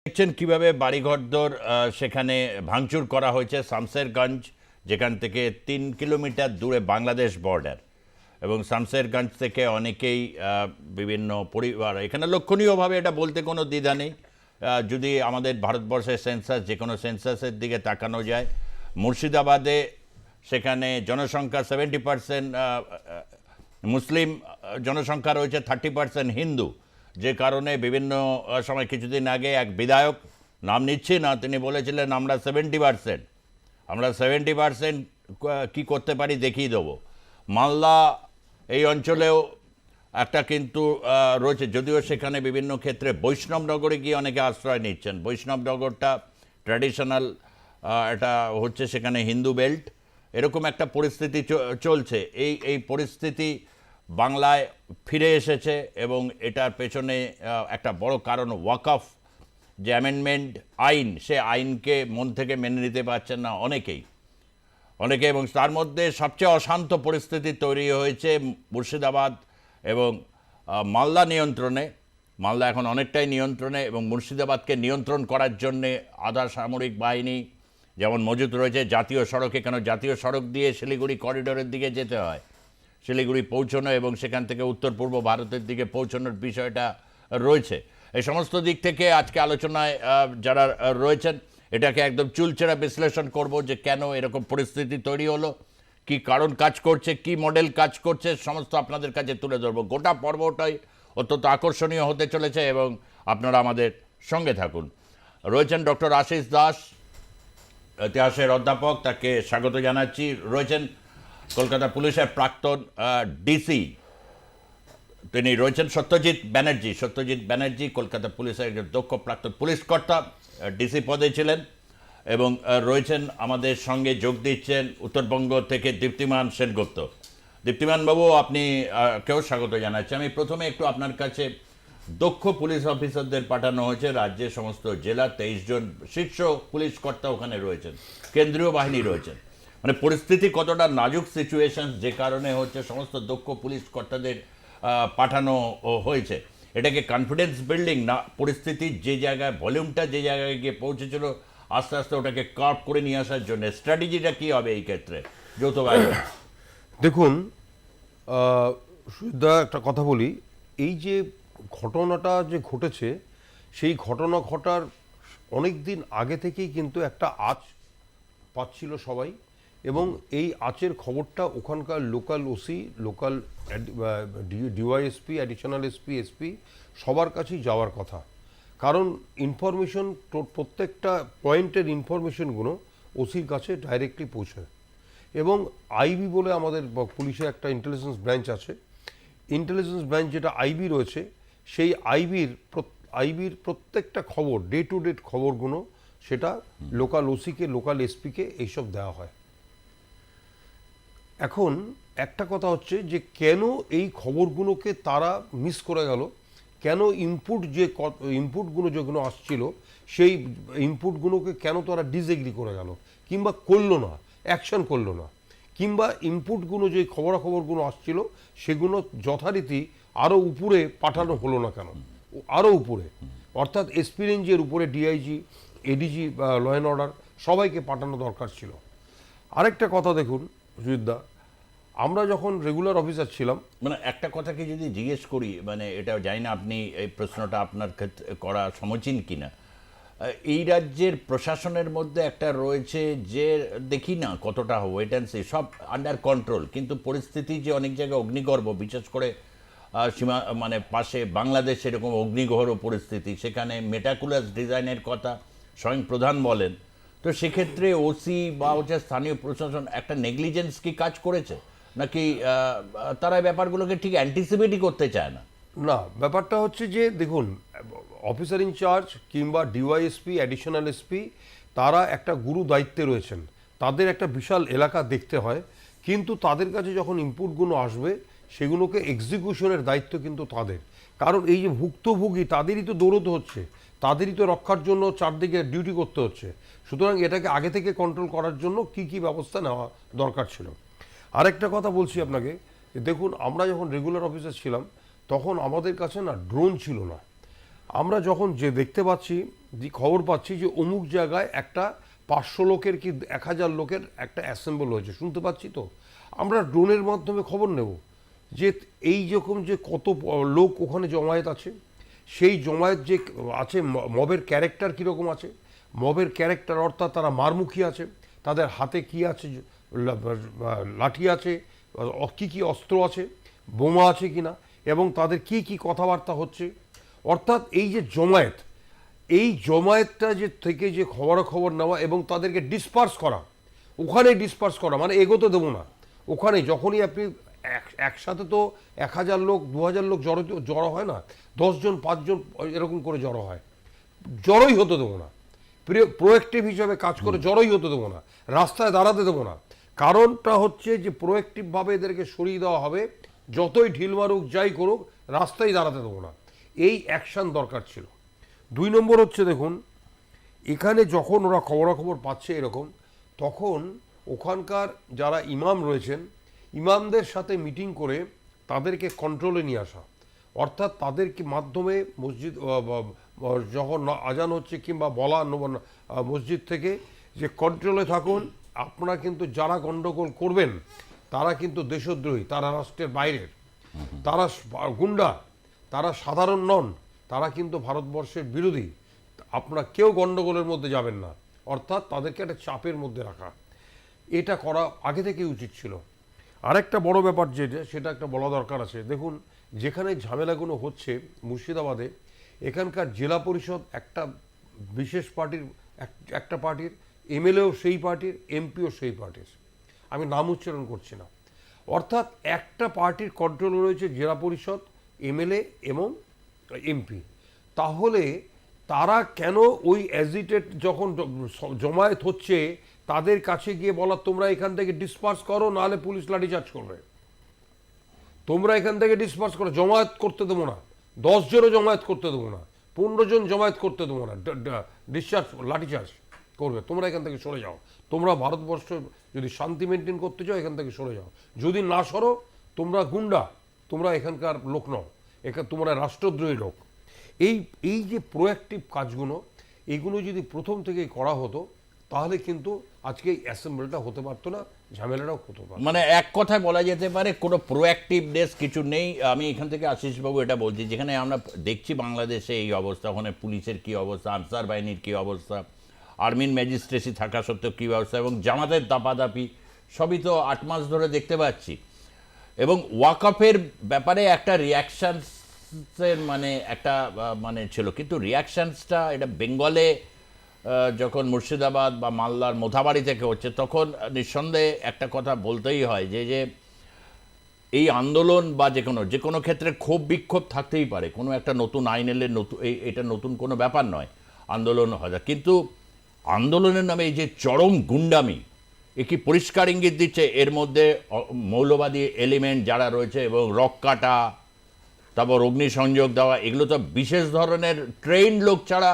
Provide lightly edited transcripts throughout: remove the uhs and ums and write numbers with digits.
দেখছেন কিভাবে বাড়িঘরদোর সেখানে ভাঙচুর করা হয়েছে শামসেরগঞ্জ, যেখান থেকে 3 কিলোমিটার দূরে বাংলাদেশ বর্ডার। এবং শামসেরগঞ্জ থেকে অনেকেই বিভিন্ন পরিবার এখানে লক্ষণীয়ভাবে, এটা বলতে কোনো দ্বিধা নেই। যদি আমাদের ভারতবর্ষের সেন্সাস, যে কোনো সেন্সাসের দিকে তাকানো যায়, মুর্শিদাবাদে সেখানে জনসংখ্যা 70% মুসলিম জনসংখ্যা রয়েছে, 30% হিন্দু। যে কারণে বিভিন্ন সময়, কিছুদিন আগে এক বিধায়ক, নাম নিচ্ছি না, তিনি বলেছিলেন আমরা 70% কী করতে পারি দেখিয়ে দেবো। মালদা এই অঞ্চলেও একটা কিন্তু রয়েছে, যদিও সেখানে বিভিন্ন ক্ষেত্রে বৈষ্ণবনগরে গিয়ে অনেকে আশ্রয় নিচ্ছেন। বৈষ্ণবনগরটা ট্র্যাডিশনাল, এটা হচ্ছে সেখানে হিন্দু বেল্ট। এরকম একটা পরিস্থিতি চলছে। এই পরিস্থিতি বাংলায় ফিরে এসেছে এবং এটার পেছনে একটা বড় কারণ ওয়াকফ যে অ্যামেন্ডমেন্ট আইন, সে আইনকে মন থেকে মেনে নিতে পারছেন না অনেকে। এবং তার মধ্যে সবচেয়ে অশান্ত পরিস্থিতি তৈরি হয়েছে মুর্শিদাবাদ এবং মালদা নিয়ন্ত্রণে। মালদা এখন অনেকটাই নিয়ন্ত্রণে, এবং মুর্শিদাবাদকে নিয়ন্ত্রণ করার জন্যে আধা সামরিক বাহিনী যেমন মজুত রয়েছে জাতীয় সড়কে। কেন জাতীয় সড়ক দিয়ে শিলিগুড়ি করিডোরের দিকে যেতে হয়, শিলিগুড়ি পৌঁছানো এবং সেখান থেকে উত্তর পূর্ব ভারতের দিকে পৌঁছানোর বিষয়টা রয়েছে। এই সমস্ত দিক থেকে আজকে আলোচনায় যারা রয়েছেন, এটাকে একদম চুলচেরা বিশ্লেষণ করব যে কেন এরকম পরিস্থিতি তৈরি হলো, কি কারণ কাজ করছে, কি মডেল কাজ করছে, সমস্ত আপনাদের কাছে তুলে ধরবো। গোটা পর্বটাই অত্যন্ত আকর্ষণীয় হতে চলেছে এবং আপনারা আমাদের সঙ্গে থাকুন। রয়েছেন ডক্টর আশিস দাস, ইতিহাসের অধ্যাপক, তাকে স্বাগত জানাচ্ছি। রয়েছেন কলকাতা পুলিশের প্রাক্তন ডিসি, তিনি রয়েছেন সত্যজিৎ ব্যানার্জি, কলকাতা পুলিশের একজন দক্ষ প্রাক্তন পুলিশ কর্তা, ডিসি পদে ছিলেন। এবং রয়েছেন আমাদের সঙ্গে, যোগ দিচ্ছেন উত্তরবঙ্গ থেকে দীপ্তিমান সেনগুপ্ত। দীপ্তিমানবাবু, আপনি কেউ স্বাগত জানাচ্ছি। আমি প্রথমে একটু আপনার কাছে, দক্ষ পুলিশ অফিসারদের পাঠানো হয়েছে রাজ্যের সমস্ত জেলা, 23 জন শীর্ষ পুলিশ কর্তা ওখানে রয়েছেন, কেন্দ্রীয় বাহিনী রয়েছেন। মানে পরিস্থিতি কতটা নাজুক সিচুয়েশন, যে কারণে হচ্ছে সমস্ত দক্ষ পুলিশ কর্তাদের পাঠানো হয়েছে। এটাকে কনফিডেন্স বিল্ডিং না, পরিস্থিতি যে জায়গায়, ভলিউমটা যে জায়গায় গিয়ে পৌঁছেছিল, আস্তে আস্তে ওটাকে কার্ভ করে নিয়ে আসার জন্য স্ট্র্যাটেজিটা কী হবে এই ক্ষেত্রে যৌথ বাহিনী? দেখুন সুদা, একটা কথা বলি, এই যে ঘটনাটা যে ঘটেছে, সেই ঘটনা ঘটার অনেক দিন আগে থেকেই কিন্তু একটা আঁচ পাচ্ছিল সবাই, এবং এই আঁচের খবরটা ওখানকার local OC, local DySP, additional SP, SP সবার কাছেই যাওয়ার কথা। কারণ ইনফরমেশন, প্রত্যেকটা পয়েন্টের ইনফরমেশনগুলো ওসির কাছে ডাইরেক্টলি পৌঁছায়। এবং আইবি বলে আমাদের পুলিশে একটা ইন্টেলিজেন্স ব্রাঞ্চ আছে, ইন্টেলিজেন্স ব্রাঞ্চ যেটা আইবি রয়েছে, সেই আইবির প্রত্যেকটা খবর, ডে টু ডে খবরগুলো, সেটা লোকাল ওসিকে, লোকাল এসপিকে এইসব দেওয়া হয়। এখন একটা কথা হচ্ছে যে কেন এই খবরগুলোকে তারা মিস করে গেল, কেন ইনপুটগুলো যেগুলো আসছিল, সেই ইনপুটগুলোকে কেন তারা ডিসএগ্রি করে গেল, কিংবা করলো না, অ্যাকশন করলো না, কিংবা ইনপুটগুলো যে খবরাখবরগুলো আসছিল সেগুলো যথারীতি আরও উপরে পাঠানো হলো না কেন, আরও উপরে, অর্থাৎ এসপি রেঞ্জের উপরে DIG, ADG, law and order সবাইকে পাঠানো দরকার ছিল। আরেকটা কথা দেখুন সুজিতদা, আমরা যখন রেগুলার অফিসার ছিলাম, মানে একটা কথাকে যদি জিজ্ঞেস করি, মানে এটা জানি না আপনি এই প্রশ্নটা আপনার ক্ষেত্রে করা সমীচীন কিনা, এই রাজ্যের প্রশাসনের মধ্যে একটা রয়েছে যে দেখি না কতটা ওয়েট অ্যান্ড সি, সব আন্ডার কন্ট্রোল, কিন্তু পরিস্থিতি যে অনেক জায়গায় অগ্নিগর্ভ, বিশেষ করে সীমা মানে পাশে বাংলাদেশ এরকম অগ্নিগর্ভ পরিস্থিতি, সেখানে মেটাকুলাস ডিজাইনের কথা স্বয়ং প্রধান বলেন। তো সেক্ষেত্রে ওসি বা হচ্ছে স্থানীয় প্রশাসন একটা নেগলিজেন্স কি কাজ করেছে, নাকি তারা ব্যাপারগুলোকে ঠিক অ্যান্টিসিপেটই করতে চায় না? না, ব্যাপারটা হচ্ছে যে দেখুন, অফিসার ইনচার্জ কিংবা ডিওয়াইএসপি, অ্যাডিশনাল এসপি, তারা একটা গুরু দায়িত্বে রয়েছেন, তাদের একটা বিশাল এলাকা দেখতে হয়, কিন্তু তাদের কাছে যখন ইনপুটগুলো আসবে সেগুলোকে এক্সিকিউশনের দায়িত্ব কিন্তু তাদের। কারণ এই যে ভুক্তভোগী, তাদেরই তো দৌড়তে হচ্ছে, তাদেরই তো রক্ষার জন্য চারদিকে ডিউটি করতে হচ্ছে। সুতরাং এটাকে আগে থেকে কন্ট্রোল করার জন্য কি কি ব্যবস্থা নেওয়া দরকার ছিল। আরেকটা কথা বলছি আপনাকে, দেখুন আমরা যখন রেগুলার অফিসার ছিলাম তখন আমাদের কাছে না ড্রোন ছিল না। আমরা যখন যে দেখতে পাচ্ছি, যে খবর পাচ্ছি যে অমুক জায়গায় একটা 500 লোকের কি 1000 লোকের একটা অ্যাসেম্বল হয়েছে, শুনতে পাচ্ছি তো আমরা ড্রোনের মাধ্যমে খবর নেব যে এই রকম যে কত লোক ওখানে জমায়েত আছে, সেই জমায়েত যে আছে মবের ক্যারেক্টার কীরকম আছে, মবের ক্যারেক্টার অর্থাৎ তারা মারমুখী আছে, তাদের হাতে কি আছে, লাঠি আছে, কী কী অস্ত্র আছে, বোমা আছে কিনা, এবং তাদের কি কি কথাবার্তা হচ্ছে। অর্থাৎ এই যে জমায়েত, এই জমায়েতটা যে থেকে যে খবরাখবর নেওয়া এবং তাদেরকে ডিসপার্স করা, ওখানে ডিসপার্স করা মানে এগোতে দেবো না, ওখানে যখনই আপনি একসাথে তো 1000 লোক 2000 লোক জড়ো হয় না, 10 জন 5 জন এরকম করে জড়ো হয়, জড়োই হতে দেবো না, প্রোয়েক্টিভ হিসাবে কাজ করে জড়োই হতে দেবো না, রাস্তায় দাঁড়াতে দেবো না। কারণটা হচ্ছে যে প্রোয়েক্টিভভাবে এদেরকে সরিয়ে দেওয়া হবে, যতই ঢিল মারুক যাই করুক রাস্তায় দাঁড়াতে দেবো না, এই অ্যাকশান দরকার ছিল। 2 নম্বর হচ্ছে দেখুন, এখানে যখন ওরা খবরাখবর পাচ্ছে এরকম, তখন ওখানকার যারা ইমাম রয়েছেন, ইমামদের সাথে মিটিং করে তাদেরকে কন্ট্রোলে নিয়ে আসা, অর্থাৎ তাদেরকে মাধ্যমে মসজিদ যখন আজান হচ্ছে কিংবা বলা মসজিদ থেকে যে কন্ট্রোলে থাকুন, আপনারা কিন্তু যারা গণ্ডগোল করবেন তারা কিন্তু দেশদ্রোহী, তারা রাষ্ট্রের বাইরের, তারা গুন্ডা, তারা সাধারণ নন, তারা কিন্তু ভারতবর্ষের বিরোধী, আপনারা কেউ গণ্ডগোলের মধ্যে যাবেন না, অর্থাৎ তাদেরকে একটা চাপের মধ্যে রাখা, এটা করা আগে থেকেই উচিত ছিল। আরেকটা বড় ব্যাপার যেটা, সেটা একটা বলা দরকার আছে। দেখুন, যেখানে ঝামেলাগুলো হচ্ছে মুর্শিদাবাদে, এখানকার জেলা পরিষদ একটা বিশেষ পার্টির, একটা পার্টির, এমএলএও সেই পার্টির, এমপিও সেই পার্টির, আমি নাম উচ্চারণ করছি না, অর্থাৎ একটা পার্টির কন্ট্রোল রয়েছে জেলা পরিষদ, এমএলএ এবং এমপি। তাহলে তারা কেন ওই অ্যাজিটেট যখন জমায়েত হচ্ছে তাদের কাছে গিয়ে বলা তোমরা এখান থেকে ডিসপার্স করো, নাহলে পুলিশ লাঠিচার্জ করবে, তোমরা এখান থেকে ডিসপার্স করো, জমায়েত করতে দেবো না, 10 জনও জমায়েত করতে দেবো না, 15 জন জমায়েত করতে দেবো না, ডিসচার্জ লাঠিচার্জ করবে, তোমরা এখান থেকে সরে যাও, তোমরা ভারতবর্ষ যদি শান্তি মেনটেন করতে চাও এখান থেকে সরে যাও, যদি না সরো তোমরা গুন্ডা, তোমরা এখানকার লোক নও, তোমরা রাষ্ট্রদ্রোহী লোক। এই যে প্রোঅ্যাক্টিভ কাজগুলো, এইগুলো যদি প্রথম থেকেই করা হতো তাহলে কিন্তু আজকে এই অ্যাসেম্বলিটা হতে পারতো না, ঝামেলাটাও হতো না। মানে এক কথায় বলা যেতে পারে কোনো প্রোঅ্যাক্টিভনেস কিছু নেই। আমি এখান থেকে আশিসবাবু এটা বলছি, যেখানে আমরা দেখছি বাংলাদেশে এই অবস্থা, ওখানে পুলিশের কী অবস্থা, আনসার বাহিনীর কী অবস্থা, আর্মির ম্যাজিস্ট্রেসি থাকা সত্ত্বেও কী অবস্থা, এবং জামাতের দাপাদাপি সবই তো 8 মাস ধরে দেখতে পাচ্ছি। এবং ওয়াকফের ব্যাপারে একটা রিয়াকশানসের মানে একটা মানে ছিল, কিন্তু রিয়াকশানসটা এটা বেঙ্গলে যখন মুর্শিদাবাদ বা মালদার মোথাবাড়ি থেকে হচ্ছে, তখন নিঃসন্দেহে একটা কথা বলতেই হয় যে এই আন্দোলন বা যে কোনো ক্ষেত্রে ক্ষোভ বিক্ষোভ থাকতেই পারে, কোনো একটা নতুন আইন এলে এটা নতুন কোনো ব্যাপার নয়, আন্দোলন হয়, কিন্তু আন্দোলনের নামে এই যে চরম গুন্ডামি, এ কি পরিষ্কার ইঙ্গিত দিচ্ছে এর মধ্যে মৌলবাদী এলিমেন্ট যারা রয়েছে, এবং রক কাটা, তারপর অগ্নিসংযোগ দেওয়া, এগুলো তো বিশেষ ধরনের ট্রেন লোক ছাড়া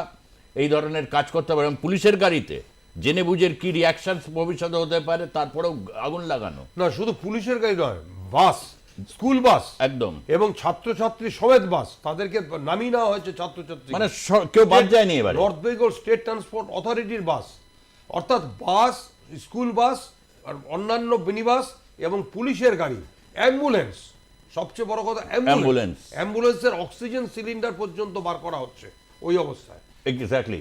এই ধরনের কাজ করতে পারে, এবং পুলিশের গাড়িতে জেনে বুঝের কি রিয়াকশন ভবিষ্যতে হতে পারে, তারপরেও আগুন লাগানো। না, শুধু পুলিশের গাড়ি নয়, বাস, স্কুল বাস একদম, এবং ছাত্রছাত্রী সমেত বাস, তাদেরকে নামিয়ে নেওয়া হয়েছে ছাত্রছাত্রী, মানে কেউ বাদ যায়নি এবারে। নর্থ বেঙ্গল স্টেট ট্রান্সপোর্ট অথরিটির বাস, অর্থাৎ বাস, স্কুল বাস আর অন্যান্য মিনি বাস এবং পুলিশের গাড়ি, অ্যাম্বুলেন্স, সবচেয়ে বড় কথা অ্যাম্বুলেন্সের অক্সিজেন সিলিন্ডার পর্যন্ত বার করা হচ্ছে ওই অবস্থায়। এক্স্যাক্টলি।